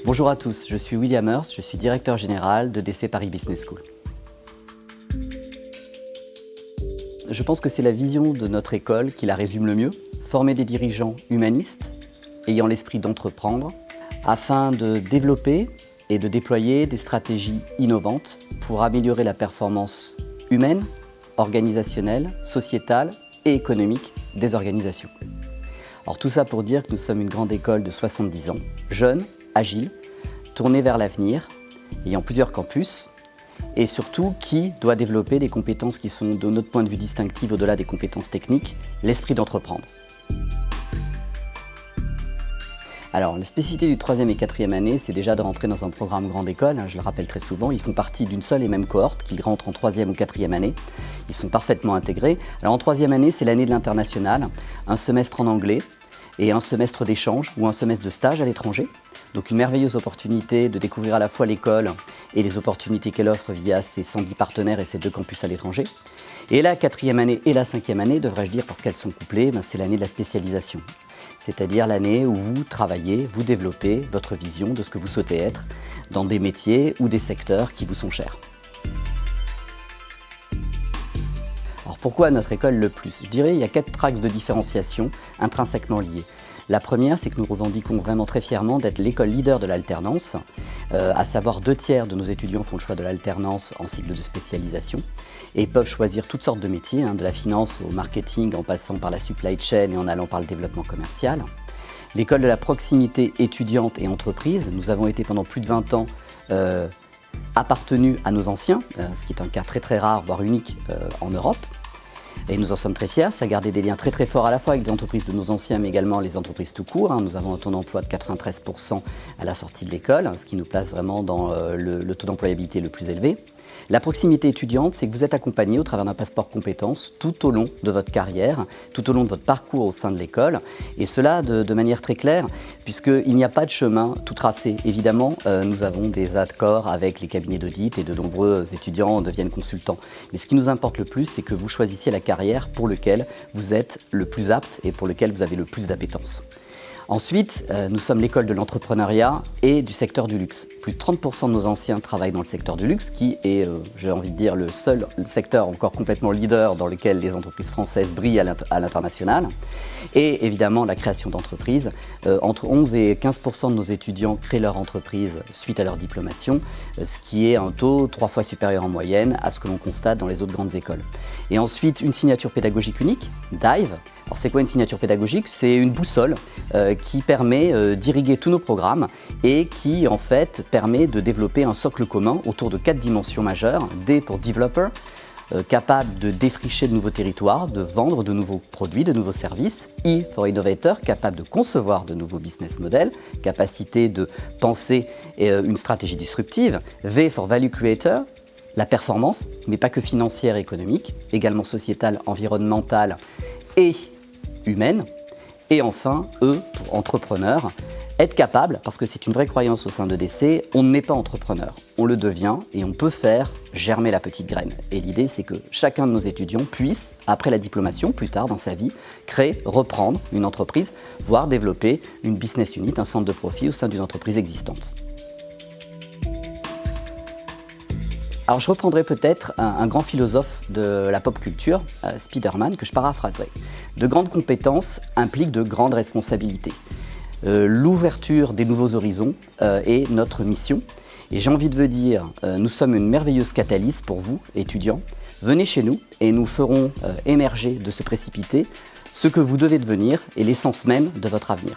Bonjour à tous, je suis William Hearst, je suis directeur général de DC Paris Business School. Je pense que c'est la vision de notre école qui la résume le mieux. Former des dirigeants humanistes, ayant l'esprit d'entreprendre, afin de développer et de déployer des stratégies innovantes pour améliorer la performance humaine, organisationnelle, sociétale et économique des organisations. Alors tout ça pour dire que nous sommes une grande école de 70 ans, jeune, agile, tournée vers l'avenir, ayant plusieurs campus, et surtout qui doit développer des compétences qui sont de notre point de vue distinctives au-delà des compétences techniques, l'esprit d'entreprendre. Alors, la spécificité du 3e et 4e année, c'est déjà de rentrer dans un programme grande école, je le rappelle très souvent, ils font partie d'une seule et même cohorte, qu'ils rentrent en 3e ou 4e année, ils sont parfaitement intégrés. Alors en 3e année, c'est l'année de l'international, un semestre en anglais et un semestre d'échange ou un semestre de stage à l'étranger. Donc une merveilleuse opportunité de découvrir à la fois l'école et les opportunités qu'elle offre via ses 110 partenaires et ses 2 campus à l'étranger. Et la 4e année et la 5e année, devrais-je dire, parce qu'elles sont couplées, c'est l'année de la spécialisation. C'est-à-dire l'année où vous travaillez, vous développez votre vision de ce que vous souhaitez être dans des métiers ou des secteurs qui vous sont chers. Alors pourquoi notre école le plus? Je dirais qu'il y a 4 axes de différenciation intrinsèquement liés. La première, c'est que nous revendiquons vraiment très fièrement d'être l'école leader de l'alternance, à savoir 2/3 de nos étudiants font le choix de l'alternance en cycle de spécialisation et peuvent choisir toutes sortes de métiers, de la finance au marketing en passant par la supply chain et en allant par le développement commercial. L'école de la proximité étudiante et entreprise, nous avons été pendant plus de 20 ans appartenus à nos anciens, ce qui est un cas très très rare, voire unique en Europe. Et nous en sommes très fiers, ça a gardé des liens très très forts à la fois avec des entreprises de nos anciens, mais également les entreprises tout court. Nous avons un taux d'emploi de 93% à la sortie de l'école, ce qui nous place vraiment dans le taux d'employabilité le plus élevé. La proximité étudiante, c'est que vous êtes accompagné au travers d'un passeport compétences tout au long de votre carrière, tout au long de votre parcours au sein de l'école, et cela de manière très claire, puisqu'il n'y a pas de chemin tout tracé. Évidemment, nous avons des accords avec les cabinets d'audit et de nombreux étudiants deviennent consultants. Mais ce qui nous importe le plus, c'est que vous choisissiez la carrière pour laquelle vous êtes le plus apte et pour laquelle vous avez le plus d'appétence. Ensuite, nous sommes l'école de l'entrepreneuriat et du secteur du luxe. Plus de 30% de nos anciens travaillent dans le secteur du luxe, qui est, j'ai envie de dire, le seul secteur encore complètement leader dans lequel les entreprises françaises brillent à l'international. Et évidemment, la création d'entreprises. Entre 11 et 15% de nos étudiants créent leur entreprise suite à leur diplomation, ce qui est un taux 3 fois supérieur en moyenne à ce que l'on constate dans les autres grandes écoles. Et ensuite, une signature pédagogique unique, DIVE. Alors c'est quoi une signature pédagogique? C'est une boussole qui permet d'irriguer tous nos programmes et qui en fait permet de développer un socle commun autour de 4 dimensions majeures. D pour developer, capable de défricher de nouveaux territoires, de vendre de nouveaux produits, de nouveaux services. I for innovator, capable de concevoir de nouveaux business models, capacité de penser une stratégie disruptive. V for value creator, la performance, mais pas que financière et économique, également sociétale, environnementale et humaine. Et enfin, E pour entrepreneur, être capable, parce que c'est une vraie croyance au sein de DC, on n'est pas entrepreneur, on le devient et on peut faire germer la petite graine. Et l'idée, c'est que chacun de nos étudiants puisse, après la diplomation, plus tard dans sa vie, créer, reprendre une entreprise, voire développer une business unit, un centre de profit au sein d'une entreprise existante. Alors je reprendrai peut-être un grand philosophe de la pop culture, Spider-Man, que je paraphraserai. De grandes compétences impliquent de grandes responsabilités. L'ouverture des nouveaux horizons est notre mission. Et j'ai envie de vous dire, nous sommes une merveilleuse catalyse pour vous, étudiants. Venez chez nous et nous ferons émerger de ce précipité ce que vous devez devenir et l'essence même de votre avenir.